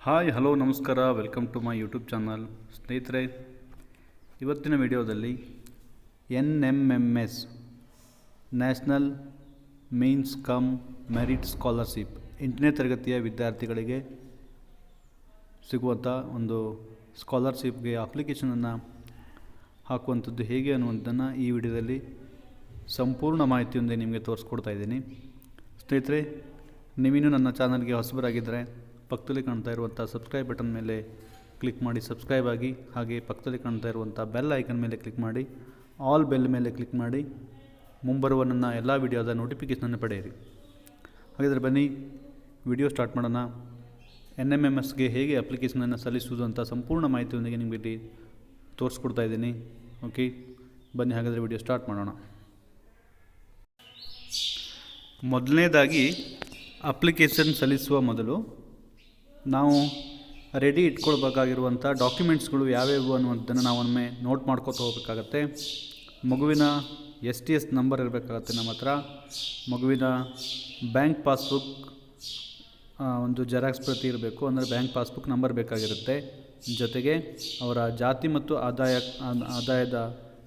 Hi hello ನಮಸ್ಕಾರ, welcome to my YouTube channel. ಸ್ನೇಹಿತರೆ, ಇವತ್ತಿನ ವಿಡಿಯೋದಲ್ಲಿ NMMS national means cum merit scholarship 8ನೇ ತರಗತಿಯ ವಿದ್ಯಾರ್ಥಿಗಳಿಗೆ ಸಿಗುವಂಥ ಒಂದು ಸ್ಕಾಲರ್ಶಿಪ್ಗೆ ಅಪ್ಲಿಕೇಶನನ್ನು ಹಾಕುವಂಥದ್ದು ಹೇಗೆ ಅನ್ನುವಂಥದ್ದನ್ನು ಈ ವಿಡಿಯೋದಲ್ಲಿ ಸಂಪೂರ್ಣ ಮಾಹಿತಿಯೊಂದಿಗೆ ನಿಮಗೆ ತೋರಿಸ್ಕೊಡ್ತಾ ಇದ್ದೀನಿ. ಸ್ನೇಹಿತರೆ, ನೀವಿನ್ನೂ ನನ್ನ ಚಾನಲ್ಗೆ ಹೊಸಬರಾಗಿದ್ದರೆ ಪಕ್ಕದಲ್ಲಿ ಕಾಣ್ತಾ ಇರುವಂಥ ಸಬ್ಸ್ಕ್ರೈಬ್ ಬಟನ್ ಮೇಲೆ ಕ್ಲಿಕ್ ಮಾಡಿ ಸಬ್ಸ್ಕ್ರೈಬ್ ಆಗಿ, ಹಾಗೆ ಪಕ್ಕದಲ್ಲಿ ಕಾಣ್ತಾ ಇರುವಂಥ ಬೆಲ್ ಐಕನ್ ಮೇಲೆ ಕ್ಲಿಕ್ ಮಾಡಿ ಆಲ್ ಬೆಲ್ ಮೇಲೆ ಕ್ಲಿಕ್ ಮಾಡಿ ಮುಂಬರುವ ನನ್ನ ಎಲ್ಲ ವಿಡಿಯೋದ ನೋಟಿಫಿಕೇಷನನ್ನು ಪಡೆಯಿರಿ. ಹಾಗಾದರೆ ಬನ್ನಿ ವಿಡಿಯೋ ಸ್ಟಾರ್ಟ್ ಮಾಡೋಣ. NMMSಗೆ ಹೇಗೆ ಅಪ್ಲಿಕೇಶನನ್ನು ಸಲ್ಲಿಸುವುದು ಅಂತ ಸಂಪೂರ್ಣ ಮಾಹಿತಿಯೊಂದಿಗೆ ನಿಮಗೆ ತೋರಿಸ್ಕೊಡ್ತಾ ಇದ್ದೀನಿ. ಓಕೆ, ಬನ್ನಿ ಹಾಗಾದರೆ ವಿಡಿಯೋ ಸ್ಟಾರ್ಟ್ ಮಾಡೋಣ. ಮೊದಲನೇದಾಗಿ ಅಪ್ಲಿಕೇಶನ್ ಸಲ್ಲಿಸುವ ಮೊದಲು ನಾವು ರೆಡಿ ಇಟ್ಕೊಳ್ಬೇಕಾಗಿರುವಂಥ ಡಾಕ್ಯುಮೆಂಟ್ಸ್ಗಳು ಯಾವ್ಯಾವು ಅನ್ನುವಂಥದ್ದನ್ನು ನಾವೊಮ್ಮೆ ನೋಟ್ ಮಾಡ್ಕೊತ ಹೋಗಬೇಕಾಗತ್ತೆ. ಮಗುವಿನ STS ನಂಬರ್ ಇರಬೇಕಾಗತ್ತೆ ನಮ್ಮ ಹತ್ರ. ಮಗುವಿನ ಬ್ಯಾಂಕ್ ಪಾಸ್ಬುಕ್ ಒಂದು ಜೆರಾಕ್ಸ್ ಪ್ರತಿ ಇರಬೇಕು, ಅಂದರೆ ಬ್ಯಾಂಕ್ ಪಾಸ್ಬುಕ್ ನಂಬರ್ ಬೇಕಾಗಿರುತ್ತೆ. ಜೊತೆಗೆ ಅವರ ಜಾತಿ ಮತ್ತು ಆದಾಯದ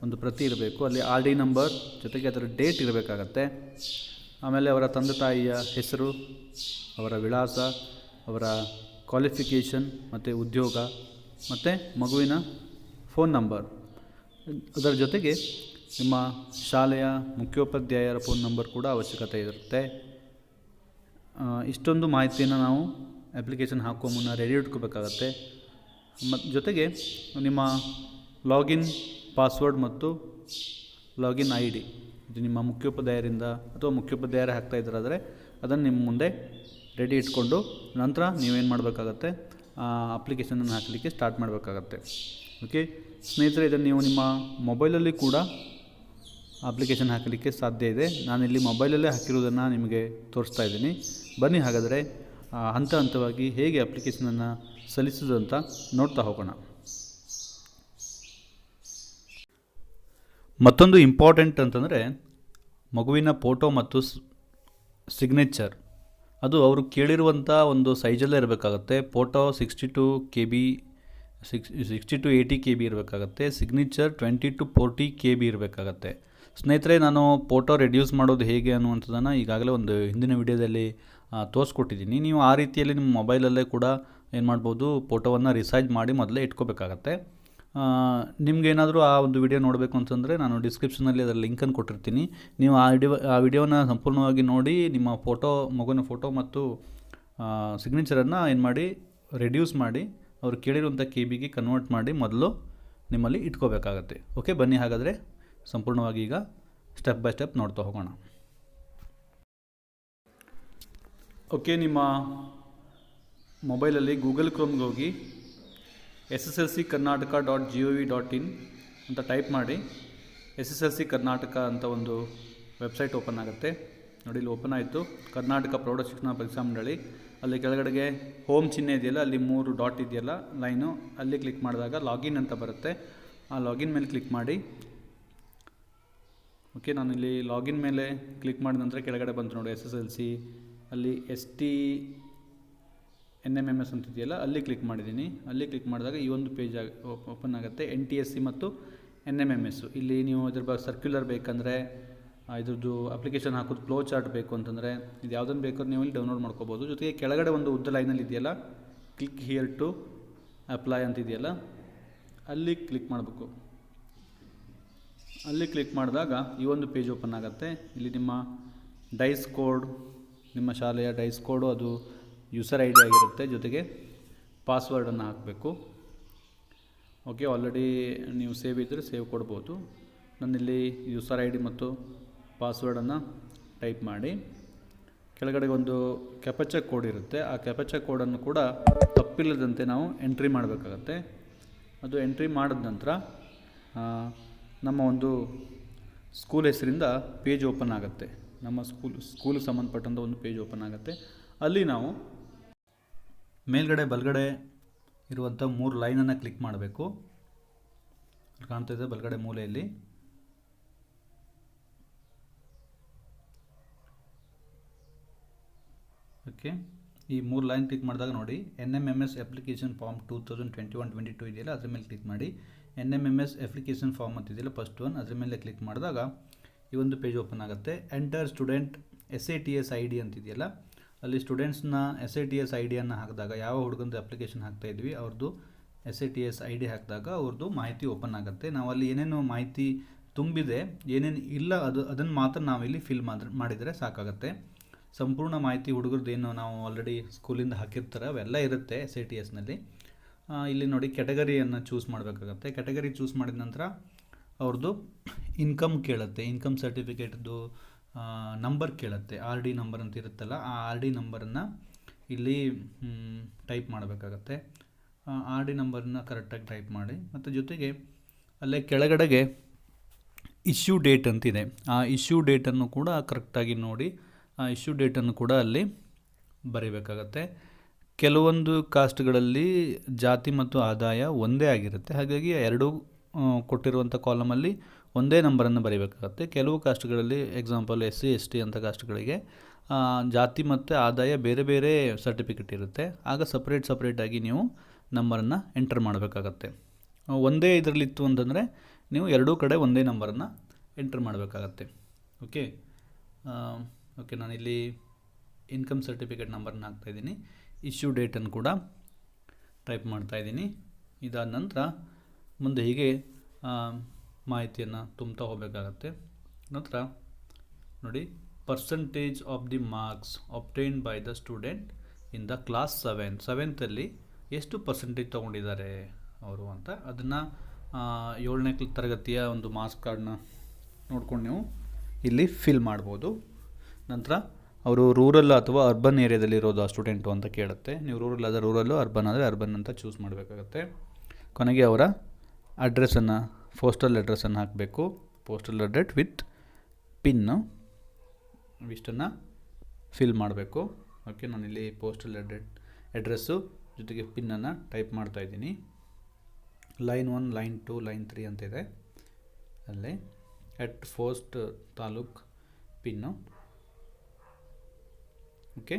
ಒಂದು ಪ್ರತಿ ಇರಬೇಕು. ಅಲ್ಲಿ RD ನಂಬರ್ ಜೊತೆಗೆ ಅದರ ಡೇಟ್ ಇರಬೇಕಾಗತ್ತೆ. ಆಮೇಲೆ ಅವರ ತಂದೆ ತಾಯಿಯ ಹೆಸರು, ಅವರ ವಿಳಾಸ, ಅವರ ಕ್ವಾಲಿಫಿಕೇಷನ್ ಮತ್ತು ಉದ್ಯೋಗ, ಮತ್ತು ಮಗುವಿನ ಫೋನ್ ನಂಬರ್. ಅದರ ಜೊತೆಗೆ ನಿಮ್ಮ ಶಾಲೆಯ ಮುಖ್ಯೋಪಾಧ್ಯಾಯರ ಫೋನ್ ನಂಬರ್ ಕೂಡ ಅವಶ್ಯಕತೆ ಇರುತ್ತೆ. ಇಷ್ಟೊಂದು ಮಾಹಿತಿಯನ್ನು ನಾವು ಅಪ್ಲಿಕೇಶನ್ ಹಾಕೋ ಮುನ್ನ ರೆಡಿ ಇಟ್ಕೋಬೇಕಾಗತ್ತೆ. ಮತ್ತು ಜೊತೆಗೆ ನಿಮ್ಮ ಲಾಗಿನ್ ಪಾಸ್ವರ್ಡ್ ಮತ್ತು ಲಾಗಿನ್ ID ಇದು ನಿಮ್ಮ ಮುಖ್ಯೋಪಾಧ್ಯಾಯರಿಂದ ಅಥವಾ ಮುಖ್ಯೋಪಾಧ್ಯಾಯರೇ ಹಾಕ್ತಾಯಿದ್ದಾರಾದರೆ ಅದನ್ನು ನಿಮ್ಮ ಮುಂದೆ ರೆಡಿ ಇಟ್ಕೊಂಡು ನಂತರ ನೀವೇನು ಮಾಡಬೇಕಾಗತ್ತೆ, ಅಪ್ಲಿಕೇಶನನ್ನು ಹಾಕಲಿಕ್ಕೆ ಸ್ಟಾರ್ಟ್ ಮಾಡಬೇಕಾಗತ್ತೆ. ಓಕೆ ಸ್ನೇಹಿತರೆ, ಇದನ್ನು ನೀವು ನಿಮ್ಮ ಮೊಬೈಲಲ್ಲಿ ಕೂಡ ಅಪ್ಲಿಕೇಶನ್ ಹಾಕಲಿಕ್ಕೆ ಸಾಧ್ಯ ಇದೆ. ನಾನಿಲ್ಲಿ ಮೊಬೈಲಲ್ಲೇ ಹಾಕಿರೋದನ್ನು ನಿಮಗೆ ತೋರಿಸ್ತಾ ಇದ್ದೀನಿ. ಬನ್ನಿ ಹಾಗಾದರೆ ಹಂತ ಹಂತವಾಗಿ ಹೇಗೆ ಅಪ್ಲಿಕೇಶನನ್ನು ಸಲ್ಲಿಸೋದು ಅಂತ ನೋಡ್ತಾ ಹೋಗೋಣ. ಮತ್ತೊಂದು ಇಂಪಾರ್ಟೆಂಟ್ ಅಂತಂದರೆ ಮಗುವಿನ ಫೋಟೋ ಮತ್ತು ಸಿಗ್ನೇಚರ್. ಅದು ಅವರು ಕೇಳಿರುವಂಥ ಒಂದು ಸೈಜಲ್ಲೇ ಇರಬೇಕಾಗತ್ತೆ. ಫೋಟೋ 62 KB 60 to 80 KB ಇರಬೇಕಾಗತ್ತೆ. ಸಿಗ್ನೇಚರ್ 20 to 40 KB ಇರಬೇಕಾಗತ್ತೆ. ಸ್ನೇಹಿತರೆ, ನಾನು ಫೋಟೋ ರೆಡ್ಯೂಸ್ ಮಾಡೋದು ಹೇಗೆ ಅನ್ನುವಂಥದ್ದನ್ನು ಈಗಾಗಲೇ ಒಂದು ಹಿಂದಿನ ವಿಡಿಯೋದಲ್ಲಿ ತೋರಿಸ್ಕೊಟ್ಟಿದ್ದೀನಿ. ನೀವು ಆ ರೀತಿಯಲ್ಲಿ ನಿಮ್ಮ ಮೊಬೈಲಲ್ಲೇ ಕೂಡ ಏನು ಮಾಡ್ಬೋದು, ಫೋಟೋವನ್ನು ರಿಸೈಜ್ ಮಾಡಿ ಮೊದಲೇ ಇಟ್ಕೋಬೇಕಾಗತ್ತೆ. ನಿಮಗೇನಾದರೂ ಆ ಒಂದು ವಿಡಿಯೋ ನೋಡಬೇಕು ಅಂತಂದರೆ ನಾನು ಡಿಸ್ಕ್ರಿಪ್ಷನಲ್ಲಿ ಅದರ ಲಿಂಕನ್ನು ಕೊಟ್ಟಿರ್ತೀನಿ. ನೀವು ಆ ವಿಡಿಯೋನ ಸಂಪೂರ್ಣವಾಗಿ ನೋಡಿ ನಿಮ್ಮ ಮಗುವಿನ ಫೋಟೋ ಮತ್ತು ಸಿಗ್ನೇಚರನ್ನು ಏನು ಮಾಡಿ ರೆಡ್ಯೂಸ್ ಮಾಡಿ ಅವರು ಕೇಳಿರುವಂಥ KBಗೆ ಕನ್ವರ್ಟ್ ಮಾಡಿ ಮೊದಲು ನಿಮ್ಮಲ್ಲಿ ಇಟ್ಕೋಬೇಕಾಗತ್ತೆ. ಓಕೆ, ಬನ್ನಿ ಹಾಗಾದರೆ ಸಂಪೂರ್ಣವಾಗಿ ಈಗ ಸ್ಟೆಪ್ ಬೈ ಸ್ಟೆಪ್ ನೋಡ್ತಾ ಹೋಗೋಣ. ಓಕೆ, ನಿಮ್ಮ ಮೊಬೈಲಲ್ಲಿ ಗೂಗಲ್ ಕ್ರೋಮ್ಗೆ ಹೋಗಿ SSLCkarnataka.gov.in ಅಂತ ಟೈಪ್ ಮಾಡಿ SSLC ಕರ್ನಾಟಕ ಅಂತ ಒಂದು ವೆಬ್ಸೈಟ್ ಓಪನ್ ಆಗುತ್ತೆ. ನೋಡಿ, ಇಲ್ಲಿ ಓಪನ್ ಆಯಿತು. ಕರ್ನಾಟಕ ಪ್ರೌಢಶಿಕ್ಷಣ ಪರೀಕ್ಷಾ ಮಂಡಳಿ. ಅಲ್ಲಿ ಕೆಳಗಡೆಗೆ ಹೋಮ್ ಚಿಹ್ನೆ ಇದೆಯಲ್ಲ, ಅಲ್ಲಿ 3 ಡಾಟ್ ಇದೆಯಲ್ಲ ಲೈನು, ಅಲ್ಲಿ ಕ್ಲಿಕ್ ಮಾಡಿದಾಗ ಲಾಗಿನ್ ಅಂತ ಬರುತ್ತೆ. ಆ ಲಾಗಿನ್ ಮೇಲೆ ಕ್ಲಿಕ್ ಮಾಡಿ. ಓಕೆ, ನಾನಿಲ್ಲಿ ಲಾಗಿನ್ ಮೇಲೆ ಕ್ಲಿಕ್ ಮಾಡಿದ ನಂತರ ಕೆಳಗಡೆ ಬಂತು ನೋಡಿ SSLC. ಅಲ್ಲಿ NMMS ಅಂತಿದೆಯಲ್ಲ, ಅಲ್ಲಿ ಕ್ಲಿಕ್ ಮಾಡಿದ್ದೀನಿ. ಅಲ್ಲಿ ಕ್ಲಿಕ್ ಮಾಡಿದಾಗ ಈ ಒಂದು ಪೇಜ್ ಓಪನ್ ಆಗುತ್ತೆ. NTSC ಮತ್ತು NMMS. ಇಲ್ಲಿ ನೀವು ಇದ್ರ ಬಗ್ಗೆ ಸರ್ಕ್ಯುಲರ್ ಬೇಕಂದರೆ, ಇದ್ರದ್ದು ಅಪ್ಲಿಕೇಶನ್ ಹಾಕೋದು ಫ್ಲೋ ಚಾರ್ಟ್ ಬೇಕು ಅಂತಂದರೆ ಇದು ಯಾವುದನ್ನು ಬೇಕಾದ್ರೂ ನೀವು ಇಲ್ಲಿ ಡೌನ್ಲೋಡ್ ಮಾಡ್ಕೋಬೋದು. ಜೊತೆಗೆ ಕೆಳಗಡೆ ಒಂದು ಉದ್ದ ಲೈನಲ್ಲಿ ಇದೆಯಲ್ಲ, ಕ್ಲಿಕ್ ಹಿಯರ್ ಟು ಅಪ್ಲೈ ಅಂತಿದೆಯಲ್ಲ, ಅಲ್ಲಿ ಕ್ಲಿಕ್ ಮಾಡಬೇಕು. ಅಲ್ಲಿ ಕ್ಲಿಕ್ ಮಾಡಿದಾಗ ಈ ಒಂದು ಪೇಜ್ ಓಪನ್ ಆಗುತ್ತೆ. ಇಲ್ಲಿ ನಿಮ್ಮ ಡೈಸ್ ಕೋಡ್, ನಿಮ್ಮ ಶಾಲೆಯ ಡೈಸ್ ಕೋಡು, ಅದು ಯೂಸರ್ ID ಆಗಿರುತ್ತೆ. ಜೊತೆಗೆ ಪಾಸ್ವರ್ಡನ್ನು ಹಾಕಬೇಕು. ಓಕೆ, ಆಲ್ರೆಡಿ ನೀವು ಸೇವ್ ಇದ್ದರೆ ಸೇವ್ ಕೊಡ್ಬೋದು. ನಾನಿಲ್ಲಿ ಯೂಸರ್ ID ಮತ್ತು ಪಾಸ್ವರ್ಡನ್ನು ಟೈಪ್ ಮಾಡಿ ಕೆಳಗಡೆ ಒಂದು ಕ್ಯಾಪ್ಚಾ ಕೋಡ್ ಇರುತ್ತೆ. ಆ ಕ್ಯಾಪ್ಚಾ ಕೋಡನ್ನು ಕೂಡ ತಪ್ಪಿಲ್ಲದಂತೆ ನಾವು ಎಂಟ್ರಿ ಮಾಡಬೇಕಾಗತ್ತೆ. ಅದು ಎಂಟ್ರಿ ಮಾಡಿದ ನಂತರ ನಮ್ಮ ಒಂದು ಸ್ಕೂಲ್ ಹೆಸರಿಂದ ಪೇಜ್ ಓಪನ್ ಆಗುತ್ತೆ. ನಮ್ಮ ಸ್ಕೂಲಿಗೆ ಸಂಬಂಧಪಟ್ಟಂಥ ಒಂದು ಪೇಜ್ ಓಪನ್ ಆಗುತ್ತೆ. ಅಲ್ಲಿ ನಾವು ಮೇಲ್ಗಡೆ ಬಲಗಡೆ ಇರುವಂಥ 3 ಲೈನನ್ನು ಕ್ಲಿಕ್ ಮಾಡಬೇಕು. ಕಾಣ್ತಾ ಇದೆ ಬಲಗಡೆ ಮೂಲೆಯಲ್ಲಿ. ಓಕೆ, ಈ 3 ಲೈನ್ ಕ್ಲಿಕ್ ಮಾಡಿದಾಗ ನೋಡಿ NMMS ಅಪ್ಲಿಕೇಶನ್ ಫಾರ್ಮ್ 2021-22 ಇದೆಯಲ್ಲ ಅದ್ರ ಮೇಲೆ ಕ್ಲಿಕ್ ಮಾಡಿ. NMMS ಅಪ್ಲಿಕೇಶನ್ ಫಾರ್ಮ್ ಅಂತ ಇದೆಯಲ್ಲ ಫಸ್ಟ್ ಒನ್, ಅದ್ರ ಮೇಲೆ ಕ್ಲಿಕ್ ಮಾಡಿದಾಗ ಈ ಒಂದು ಪೇಜ್ ಓಪನ್ ಆಗುತ್ತೆ. ಎಂಟರ್ ಸ್ಟೂಡೆಂಟ್ SATS ID ಅಂತಿದೆಯಲ್ಲ, ಅಲ್ಲಿ ಸ್ಟೂಡೆಂಟ್ಸ್ನ SATS ಐಡಿಯನ್ನು ಹಾಕಿದಾಗ ಯಾವ ಹುಡುಗಂದು ಅಪ್ಲಿಕೇಶನ್ ಹಾಕ್ತಾ ಇದ್ವಿ ಅವ್ರದ್ದು SATS ID ಹಾಕಿದಾಗ ಅವ್ರದ್ದು ಮಾಹಿತಿ ಓಪನ್ ಆಗುತ್ತೆ. ನಾವು ಅಲ್ಲಿ ಏನೇನು ಮಾಹಿತಿ ತುಂಬಿದೆ, ಏನೇನು ಇಲ್ಲ ಅದನ್ನು ಮಾತ್ರ ನಾವಿಲ್ಲಿ ಫಿಲ್ ಮಾಡಿದರೆ ಸಾಕಾಗುತ್ತೆ. ಸಂಪೂರ್ಣ ಮಾಹಿತಿ ಹುಡುಗರದ್ದೇನು ನಾವು ಆಲ್ರೆಡಿ ಸ್ಕೂಲಿಂದ ಹಾಕಿರ್ತಾರೆ ಅವೆಲ್ಲ ಇರುತ್ತೆ SATSನಲ್ಲಿ. ಇಲ್ಲಿ ನೋಡಿ ಕ್ಯಾಟಗರಿಯನ್ನು ಚೂಸ್ ಮಾಡಬೇಕಾಗತ್ತೆ. ಕ್ಯಾಟಗರಿ ಚೂಸ್ ಮಾಡಿದ ನಂತರ ಅವ್ರದ್ದು ಇನ್ಕಮ್ ಕೇಳುತ್ತೆ, ಇನ್ಕಮ್ ಸರ್ಟಿಫಿಕೇಟ್ದು ನಂಬರ್ ಕೇಳುತ್ತೆ. RD ನಂಬರ್ ಅಂತ ಇರುತ್ತಲ್ಲ, ಆ RD ನಂಬರನ್ನು ಇಲ್ಲಿ ಟೈಪ್ ಮಾಡಬೇಕಾಗತ್ತೆ. RD ನಂಬರನ್ನ ಕರೆಕ್ಟಾಗಿ ಟೈಪ್ ಮಾಡಿ, ಮತ್ತು ಜೊತೆಗೆ ಅಲ್ಲೇ ಕೆಳಗಡೆಗೆ ಇಶ್ಯೂ ಡೇಟ್ ಅಂತಿದೆ, ಆ ಇಶ್ಯೂ ಡೇಟನ್ನು ಕೂಡ ಕರೆಕ್ಟಾಗಿ ನೋಡಿ ಆ ಇಶ್ಯೂ ಡೇಟನ್ನು ಕೂಡ ಅಲ್ಲಿ ಬರೀಬೇಕಾಗತ್ತೆ. ಕೆಲವೊಂದು ಕಾಸ್ಟ್ಗಳಲ್ಲಿ ಜಾತಿ ಮತ್ತು ಆದಾಯ ಒಂದೇ ಆಗಿರುತ್ತೆ, ಹಾಗಾಗಿ ಎರಡೂ ಕೊಟ್ಟಿರುವಂಥ ಕಾಲಮಲ್ಲಿ ಒಂದೇ ನಂಬರನ್ನು ಬರೀಬೇಕಾಗತ್ತೆ. ಕೆಲವು ಕಾಸ್ಟ್ಗಳಲ್ಲಿ ಎಕ್ಸಾಂಪಲ್ SC ST ಅಂತ ಕಾಸ್ಟ್ಗಳಿಗೆ ಜಾತಿ ಮತ್ತು ಆದಾಯ ಬೇರೆ ಬೇರೆ ಸರ್ಟಿಫಿಕೇಟ್ ಇರುತ್ತೆ, ಆಗ ಸಪ್ರೇಟಾಗಿ ನೀವು ನಂಬರನ್ನು ಎಂಟರ್ ಮಾಡಬೇಕಾಗತ್ತೆ. ಒಂದೇ ಇದರಲ್ಲಿತ್ತು ಅಂತಂದರೆ ನೀವು ಎರಡೂ ಕಡೆ ಒಂದೇ ನಂಬರನ್ನು ಎಂಟರ್ ಮಾಡಬೇಕಾಗತ್ತೆ. ಓಕೆ, ನಾನಿಲ್ಲಿ ಇನ್ಕಮ್ ಸರ್ಟಿಫಿಕೇಟ್ ನಂಬರನ್ನ ಹಾಕ್ತಾಯಿದ್ದೀನಿ, ಇಶ್ಯೂ ಡೇಟನ್ನು ಕೂಡ ಟೈಪ್ ಮಾಡ್ತಾಯಿದ್ದೀನಿ. ಇದಾದ ನಂತರ ಮುಂದೆ ಹೀಗೆ ಮಾಹಿತಿಯನ್ನು ತುಂಬ್ತಾ ಹೋಗಬೇಕಾಗತ್ತೆ. ನಂತರ ನೋಡಿ percentage of the marks obtained by the student in the class 7th ಎಷ್ಟು ಪರ್ಸೆಂಟೇಜ್ ತೊಗೊಂಡಿದ್ದಾರೆ ಅವರು ಅಂತ, ಅದನ್ನು 7ನೇ ತರಗತಿಯ ಒಂದು ಮಾರ್ಕ್ಸ್ ಕಾರ್ಡ್ನ ನೋಡ್ಕೊಂಡು ನೀವು ಇಲ್ಲಿ ಫಿಲ್ ಮಾಡ್ಬೋದು. ನಂತರ ಅವರು ರೂರಲ್ ಅಥವಾ ಅರ್ಬನ್ ಏರಿಯಾದಲ್ಲಿ ಇರೋದು ಆ ಸ್ಟೂಡೆಂಟು ಅಂತ ಕೇಳುತ್ತೆ. ನೀವು ರೂರಲ್ ಆದರೆ ರೂರಲ್ಲು, ಅರ್ಬನ್ ಆದರೆ ಅರ್ಬನ್ ಅಂತ ಚೂಸ್ ಮಾಡಬೇಕಾಗತ್ತೆ. ಕೊನೆಗೆ ಅವರ ಅಡ್ರೆಸ್ಸನ್ನು, ಪೋಸ್ಟಲ್ ಅಡ್ರೆಸ್ಸನ್ನು ಹಾಕಬೇಕು. ಪೋಸ್ಟಲ್ ಅಡ್ರೆಸ್ ವಿತ್ ಪಿನ್ನು ಇಷ್ಟನ್ನು ಫಿಲ್ ಮಾಡಬೇಕು. ಓಕೆ, ನಾನಿಲ್ಲಿ ಪೋಸ್ಟಲ್ ಅಡ್ರೆಸ್ಸು ಜೊತೆಗೆ ಪಿನ್ನನ್ನು ಟೈಪ್ ಮಾಡ್ತಾಯಿದ್ದೀನಿ. ಲೈನ್ 1, ಲೈನ್ 2, ಲೈನ್ 3 ಅಂತ ಇದೆ ಅಲ್ಲೇ. At post taluk pin. Okay,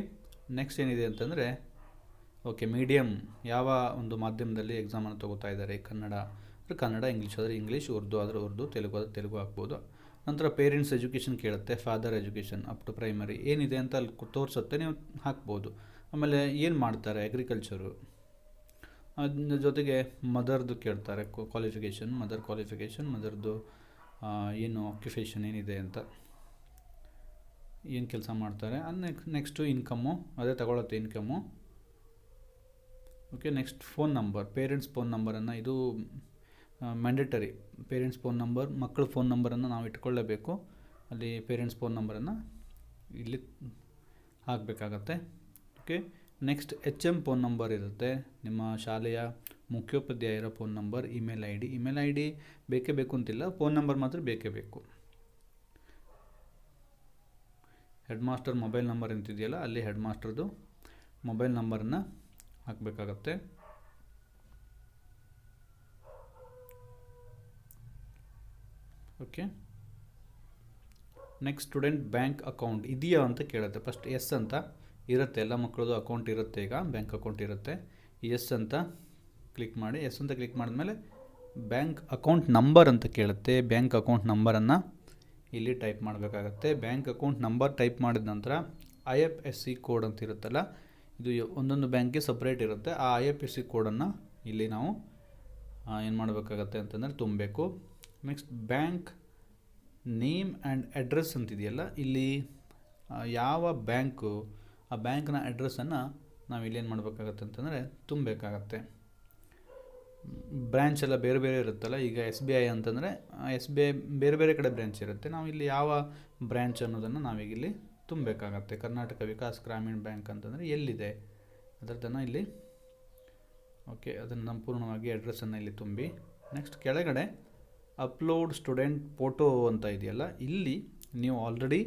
next ಏನಿದೆ ಅಂತಂದರೆ ಮೀಡಿಯಮ್ ಯಾವ ಒಂದು ಮಾಧ್ಯಮದಲ್ಲಿ ಎಕ್ಸಾಮನ್ನು ತೊಗೋತಾ ಇದ್ದಾರೆ, ಕನ್ನಡ, ಇಂಗ್ಲೀಷ್ ಆದರೆ ಇಂಗ್ಲೀಷ್, ಉರ್ದು ಆದರೆ ಉರ್ದು, ತೆಲುಗು ಆದರೆ ತೆಲುಗು ಹಾಕ್ಬೋದು. ನಂತರ ಪೇರೆಂಟ್ಸ್ ಎಜುಕೇಷನ್ ಕೇಳುತ್ತೆ, father education up to primary ಏನಿದೆ ಅಂತ ಅಲ್ಲಿ ತೋರಿಸುತ್ತೆ, ನೀವು ಹಾಕ್ಬೋದು. ಆಮೇಲೆ ಏನು ಮಾಡ್ತಾರೆ, ಅಗ್ರಿಕಲ್ಚರು, ಅದ್ರ ಜೊತೆಗೆ ಮದರ್ದು ಕೇಳ್ತಾರೆ ಕ್ವಾಲಿಫಿಕೇಷನ್, ಮದರ್ದು ಏನು ಆಕ್ಯುಪೇಷನ್ ಏನಿದೆ ಅಂತ, ಏನು ಕೆಲಸ ಮಾಡ್ತಾರೆ. ನೆಕ್ಸ್ಟು ಇನ್ಕಮ್ಮು, ಅದೇ ತಗೊಳುತ್ತೆ income. Okay, next phone number, parents phone ನಂಬರನ್ನು, ಇದು ಮ್ಯಾಂಡೇಟರಿ. ಪೇರೆಂಟ್ಸ್ ಫೋನ್ ನಂಬರ್, ಮಕ್ಕಳ ಫೋನ್ ನಂಬರನ್ನು ನಾವು ಇಟ್ಕೊಳ್ಳೇಬೇಕು. ಅಲ್ಲಿ ಪೇರೆಂಟ್ಸ್ ಫೋನ್ ನಂಬರನ್ನು ಇಲ್ಲಿ ಹಾಕಬೇಕಾಗತ್ತೆ. Okay, next HM phone number ಇರುತ್ತೆ, ನಿಮ್ಮ ಶಾಲೆಯ ಮುಖ್ಯೋಪಾಧ್ಯಾಯರ phone number, email I D ಬೇಕೇ ಬೇಕು ಅಂತಿಲ್ಲ, ಫೋನ್ ನಂಬರ್ ಮಾತ್ರ ಬೇಕೇ ಬೇಕು. ಹೆಡ್ ಮಾಸ್ಟರ್ ಮೊಬೈಲ್ ನಂಬರ್ ಅಂತಿದೆಯಲ್ಲ, ಅಲ್ಲಿ ಹೆಡ್ ಮಾಸ್ಟರ್ದು ಮೊಬೈಲ್ ನಂಬರನ್ನು ಹಾಕಬೇಕಾಗತ್ತೆ. Okay, next student bank account ಇದೆಯಾ ಅಂತ ಕೇಳುತ್ತೆ. ಫಸ್ಟ್ ಎಸ್ ಅಂತ ಇರುತ್ತೆ, ಎಲ್ಲ ಮಕ್ಕಳದು ಅಕೌಂಟ್ ಇರುತ್ತೆ, ಈಗ ಬ್ಯಾಂಕ್ ಅಕೌಂಟ್ ಇರುತ್ತೆ. ಎಸ್ ಅಂತ ಕ್ಲಿಕ್ ಮಾಡಿ. ಎಸ್ ಅಂತ ಕ್ಲಿಕ್ ಮಾಡಿದ್ಮೇಲೆ ಬ್ಯಾಂಕ್ ಅಕೌಂಟ್ ನಂಬರ್ ಅಂತ ಕೇಳುತ್ತೆ. ಬ್ಯಾಂಕ್ ಅಕೌಂಟ್ ನಂಬರನ್ನು ಇಲ್ಲಿ ಟೈಪ್ ಮಾಡಬೇಕಾಗತ್ತೆ. ಬ್ಯಾಂಕ್ ಅಕೌಂಟ್ ನಂಬರ್ ಟೈಪ್ ಮಾಡಿದ ನಂತರ IFSC ಕೋಡ್ ಅಂತ ಇರುತ್ತಲ್ಲ, ಇದು ಒಂದೊಂದು ಬ್ಯಾಂಕ್ಗೆ ಸಪ್ರೇಟ್ ಇರುತ್ತೆ. ಆ IFSC ಕೋಡನ್ನು ಇಲ್ಲಿ ನಾವು ಏನು ಮಾಡಬೇಕಾಗತ್ತೆ ಅಂತಂದರೆ ತುಂಬಬೇಕು. Next bank name and address ಅಂತಿದೆಯಲ್ಲ, ಇಲ್ಲಿ ಯಾವ ಬ್ಯಾಂಕು, ಆ ಬ್ಯಾಂಕ್ನ ಅಡ್ರೆಸ್ಸನ್ನು ನಾವು ಇಲ್ಲಿ ಏನು ಮಾಡಬೇಕಾಗತ್ತೆ ಅಂತಂದರೆ ತುಂಬಬೇಕಾಗತ್ತೆ. ಬ್ರ್ಯಾಂಚ್ ಎಲ್ಲ ಬೇರೆ ಬೇರೆ ಇರುತ್ತಲ್ಲ, ಈಗ SBI ಅಂತಂದರೆ SBI ಬೇರೆ ಬೇರೆ ಕಡೆ ಬ್ರ್ಯಾಂಚ್ ಇರುತ್ತೆ. ನಾವು ಇಲ್ಲಿ ಯಾವ ಬ್ರ್ಯಾಂಚ್ ಅನ್ನೋದನ್ನು ನಾವೀಗ ಇಲ್ಲಿ ತುಂಬಬೇಕಾಗತ್ತೆ. ಕರ್ನಾಟಕ ವಿಕಾಸ್ ಗ್ರಾಮೀಣ ಬ್ಯಾಂಕ್ ಅಂತಂದರೆ ಎಲ್ಲಿದೆ ಅದರದನ್ನು ಇಲ್ಲಿ ಅದನ್ನು ಸಂಪೂರ್ಣವಾಗಿ ಅಡ್ರೆಸ್ಸನ್ನು ಇಲ್ಲಿ ತುಂಬಿ. ನೆಕ್ಸ್ಟ್ ಕೆಳಗಡೆ ಅಪ್ಲೋಡ್ ಸ್ಟೂಡೆಂಟ್ ಫೋಟೋ ಅಂತ ಇದೆಯಲ್ಲ, ಇಲ್ಲಿ ನೀವು ಆಲ್ರೆಡಿ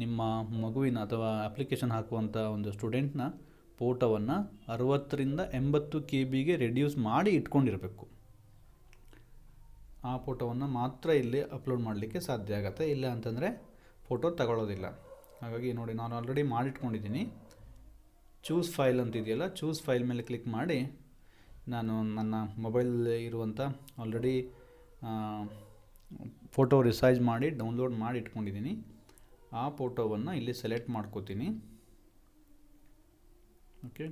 ನಿಮ್ಮ ಮಗುವಿನ ಅಥವಾ ಅಪ್ಲಿಕೇಶನ್ ಹಾಕುವಂಥ ಒಂದು ಸ್ಟೂಡೆಂಟ್ನ ಫೋಟೋವನ್ನು 60ರಿಂದ 80 KB ರೆಡ್ಯೂಸ್ ಮಾಡಿ ಇಟ್ಕೊಂಡಿರಬೇಕು. ಆ ಫೋಟೋವನ್ನು ಮಾತ್ರ ಇಲ್ಲಿ ಅಪ್ಲೋಡ್ ಮಾಡಲಿಕ್ಕೆ ಸಾಧ್ಯ ಆಗುತ್ತೆ, ಇಲ್ಲ ಅಂತಂದರೆ ಫೋಟೋ ತಗೊಳ್ಳೋದಿಲ್ಲ. ಹಾಗಾಗಿ ನೋಡಿ, ನಾನು ಆಲ್ರೆಡಿ ಮಾಡಿಟ್ಕೊಂಡಿದ್ದೀನಿ. ಚೂಸ್ ಫೈಲ್ ಅಂತ ಇದೆಯಲ್ಲ, ಚೂಸ್ ಫೈಲ್ ಮೇಲೆ ಕ್ಲಿಕ್ ಮಾಡಿ ನಾನು ನನ್ನ ಮೊಬೈಲಲ್ಲಿ ಇರುವಂಥ ಆಲ್ರೆಡಿ ಫೋಟೋ ರಿಸೈಜ್ ಮಾಡಿ ಡೌನ್ಲೋಡ್ ಮಾಡಿ ಇಟ್ಕೊಂಡಿದ್ದೀನಿ. ಆ ಫೋಟೋವನ್ನು ಇಲ್ಲಿ ಸೆಲೆಕ್ಟ್ ಮಾಡ್ಕೋತೀನಿ. ಓಕೆ,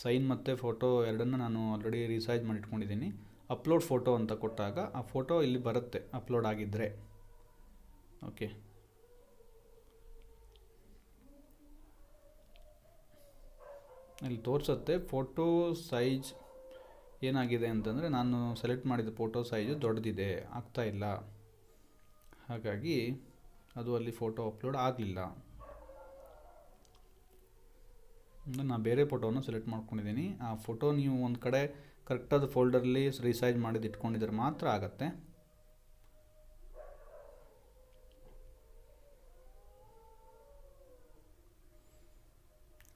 ಸೈನ್ ಮತ್ತು ಫೋಟೋ ಎರಡನ್ನು ನಾನು ಆಲ್ರೆಡಿ ರಿಸೈಜ್ ಮಾಡಿ ಇಟ್ಕೊಂಡಿದ್ದೀನಿ. ಅಪ್ಲೋಡ್ ಫೋಟೋ ಅಂತ ಕೊಟ್ಟಾಗ ಆ ಫೋಟೋ ಇಲ್ಲಿ ಬರುತ್ತೆ ಅಪ್ಲೋಡ್ ಆಗಿದ್ದರೆ. ಓಕೆ, ಇಲ್ಲಿ ತೋರಿಸುತ್ತೆ ಫೋಟೋ ಸೈಜ್ ಏನಾಗಿದೆ ಅಂತಂದರೆ, ನಾನು ಸೆಲೆಕ್ಟ್ ಮಾಡಿದ ಫೋಟೋ ಸೈಜು ದೊಡ್ಡದಿದೆ, ಆಗ್ತಾಯಿಲ್ಲ. ಹಾಗಾಗಿ ಅದು ಅಲ್ಲಿ ಫೋಟೋ ಅಪ್ಲೋಡ್ ಆಗಲಿಲ್ಲ. ನಾನು ಬೇರೆ ಫೋಟೋವನ್ನು ಸೆಲೆಕ್ಟ್ ಮಾಡ್ಕೊಂಡಿದ್ದೀನಿ. ಆ ಫೋಟೋ ನೀವು ಒಂದು ಕಡೆ ಕರೆಕ್ಟಾದ ಫೋಲ್ಡರಲ್ಲಿ ರಿಸೈಜ್ ಮಾಡಿದ್ದು ಇಟ್ಕೊಂಡಿದ್ರೆ ಮಾತ್ರ ಆಗತ್ತೆ.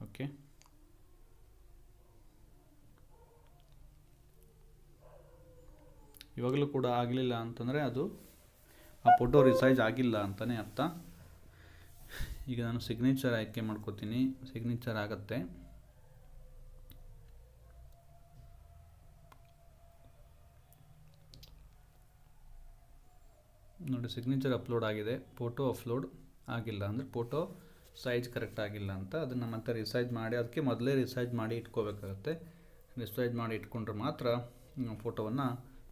ಓಕೆ, ಇವಾಗಲೂ ಕೂಡ ಆಗಲಿಲ್ಲ ಅಂತಂದರೆ ಅದು ಆ ಫೋಟೋ ರಿಸೈಜ್ ಆಗಿಲ್ಲ ಅಂತಲೇ ಅರ್ಥ. ಈಗ ನಾನು ಸಿಗ್ನೇಚರ್ ಆಯ್ಕೆ ಮಾಡ್ಕೋತೀನಿ. ಸಿಗ್ನೇಚರ್ ಆಗುತ್ತೆ. ನೋಡಿ, ಸಿಗ್ನೇಚರ್ ಅಪ್ಲೋಡ್ ಆಗಿದೆ, ಫೋಟೋ ಅಪ್ಲೋಡ್ ಆಗಿಲ್ಲ ಅಂದರೆ ಫೋಟೋ ಸೈಜ್ ಕರೆಕ್ಟ್ ಆಗಿಲ್ಲ ಅಂತ. ಅದನ್ನು ಮತ್ತೆ ರಿಸೈಜ್ ಮಾಡಿ, ಅದಕ್ಕೆ ಮೊದಲೇ ರಿಸೈಜ್ ಮಾಡಿ ಇಟ್ಕೋಬೇಕಾಗತ್ತೆ. ರಿಸೈಜ್ ಮಾಡಿ ಇಟ್ಕೊಂಡ್ರೆ ಮಾತ್ರ ಫೋಟೋವನ್ನು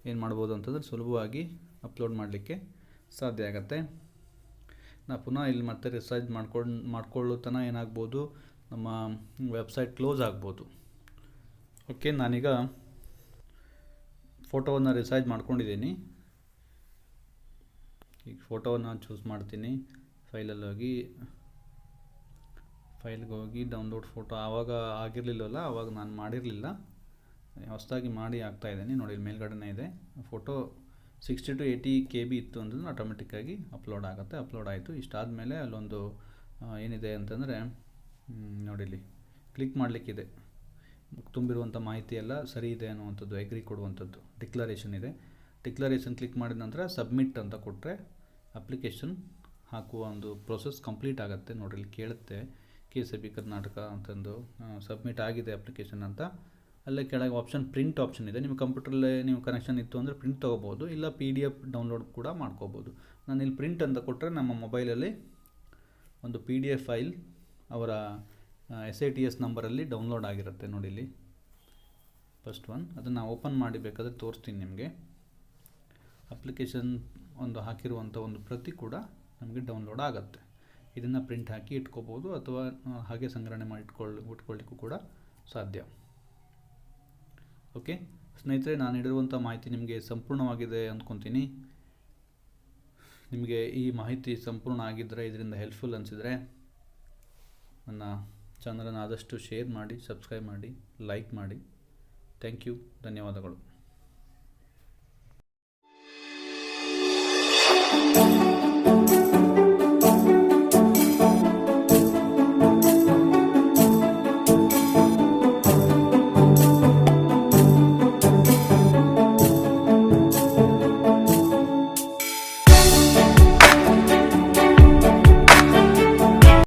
ಏನು ಮಾಡ್ಬೋದು ಅಂತಂದರೆ ಸುಲಭವಾಗಿ ಅಪ್ಲೋಡ್ ಮಾಡಲಿಕ್ಕೆ ಸಾಧ್ಯ ಆಗುತ್ತೆ. ನಾವು ಪುನಃ ಇಲ್ಲಿ ಮತ್ತೆ ರಿಸೈಜ್ ಮಾಡ್ಕೊಳ್ಳೋ ತನಕ ಏನಾಗ್ಬೋದು, ನಮ್ಮ ವೆಬ್ಸೈಟ್ ಕ್ಲೋಸ್ ಆಗ್ಬೋದು. ಓಕೆ, ನಾನೀಗ ಫೋಟೋವನ್ನು ರಿಸೈಜ್ ಮಾಡ್ಕೊಂಡಿದ್ದೀನಿ. ಈಗ ಫೋಟೋವನ್ನು ಚೂಸ್ ಮಾಡ್ತೀನಿ. ಫೈಲ್ಗೆ ಹೋಗಿ ಡೌನ್ಲೋಡ್ ಫೋಟೋ ಆವಾಗ ಆಗಿರಲಿಲ್ಲವಲ್ಲ, ಆವಾಗ ನಾನು ಮಾಡಿರಲಿಲ್ಲ, ಹೊಸದಾಗಿ ಮಾಡಿ ಆಗ್ತಾಯಿದ್ದೀನಿ. ನೋಡಿ, ಮೇಲ್ಗಡೆನೇ ಇದೆ ಫೋಟೋ. 60 to 80 KB ಇತ್ತು ಅಂತಂದರೆ ಆಟೋಮೆಟಿಕ್ಕಾಗಿ ಅಪ್ಲೋಡ್ ಆಗುತ್ತೆ. ಅಪ್ಲೋಡ್ ಆಯಿತು. ಇಷ್ಟಾದಮೇಲೆ ಅಲ್ಲೊಂದು ಏನಿದೆ ಅಂತಂದರೆ, ನೋಡಿ ಇಲ್ಲಿ ಕ್ಲಿಕ್ ಮಾಡಲಿಕ್ಕಿದೆ. ತುಂಬಿರುವಂಥ ಮಾಹಿತಿ ಎಲ್ಲ ಸರಿ ಇದೆ ಅನ್ನುವಂಥದ್ದು ಎಗ್ರಿ ಕೊಡುವಂಥದ್ದು ಡಿಕ್ಲರೇಷನ್ ಇದೆ. ಡಿಕ್ಲರೇಷನ್ ಕ್ಲಿಕ್ ಮಾಡಿದ ನಂತರ ಸಬ್ಮಿಟ್ ಅಂತ ಕೊಟ್ಟರೆ ಅಪ್ಲಿಕೇಶನ್ ಹಾಕುವ ಒಂದು ಪ್ರೋಸೆಸ್ ಕಂಪ್ಲೀಟ್ ಆಗುತ್ತೆ. ನೋಡಿ, ಇಲ್ಲಿ ಕೇಳುತ್ತೆ KCB ಕರ್ನಾಟಕ ಅಂತಂದು ಸಬ್ಮಿಟ್ ಆಗಿದೆ ಅಪ್ಲಿಕೇಶನ್ ಅಂತ. ಅಲ್ಲೇ ಕೆಳಗೆ ಆಪ್ಷನ್ ಪ್ರಿಂಟ್ ಆಪ್ಷನ್ ಇದೆ. ನಿಮ್ಮ ಕಂಪ್ಯೂಟ್ರಲ್ಲೇ ನೀವು ಕನೆಕ್ಷನ್ ಇತ್ತು ಅಂದರೆ ಪ್ರಿಂಟ್ ತೊಗೋಬೋದು, ಇಲ್ಲ PDF ಡೌನ್ಲೋಡ್ ಕೂಡ ಮಾಡ್ಕೋಬೋದು. ನಾನು ಇಲ್ಲಿ ಪ್ರಿಂಟ್ ಅಂತ ಕೊಟ್ಟರೆ ನಮ್ಮ ಮೊಬೈಲಲ್ಲಿ ಒಂದು PDF ಫೈಲ್ ಅವರ SITS ನಂಬರಲ್ಲಿ ಡೌನ್ಲೋಡ್ ಆಗಿರುತ್ತೆ. ನೋಡಿ ಇಲ್ಲಿ ಫಸ್ಟ್ ಒನ್, ಅದನ್ನು ಓಪನ್ ಮಾಡಿ ಬೇಕಾದರೆ ತೋರಿಸ್ತೀನಿ ನಿಮಗೆ. ಅಪ್ಲಿಕೇಶನ್ ಒಂದು ಹಾಕಿರುವಂಥ ಒಂದು ಪ್ರತಿ ಕೂಡ ನಮಗೆ ಡೌನ್ಲೋಡ್ ಆಗುತ್ತೆ. ಇದನ್ನು ಪ್ರಿಂಟ್ ಹಾಕಿ ಇಟ್ಕೋಬೋದು ಅಥವಾ ಹಾಗೆ ಸಂಗ್ರಹಣೆ ಮಾಡಿ ಇಟ್ಕೊಳ್ಳಿಕ್ಕೂ ಕೂಡ ಸಾಧ್ಯ. ಓಕೆ ಸ್ನೇಹಿತರೆ, ನಾನು ನೀಡಿರುವಂಥ ಮಾಹಿತಿ ನಿಮಗೆ ಸಂಪೂರ್ಣವಾಗಿದೆ ಅಂದ್ಕೊತೀನಿ. ನಿಮಗೆ ಈ ಮಾಹಿತಿ ಸಂಪೂರ್ಣ ಆಗಿದ್ದರೆ, ಇದರಿಂದ ಹೆಲ್ಪ್ಫುಲ್ ಅನಿಸಿದರೆ ನನ್ನ ಚಾನಲನ್ನು ಆದಷ್ಟು ಶೇರ್ ಮಾಡಿ, ಸಬ್ಸ್ಕ್ರೈಬ್ ಮಾಡಿ, ಲೈಕ್ ಮಾಡಿ. ಥ್ಯಾಂಕ್ ಯು, ಧನ್ಯವಾದಗಳು.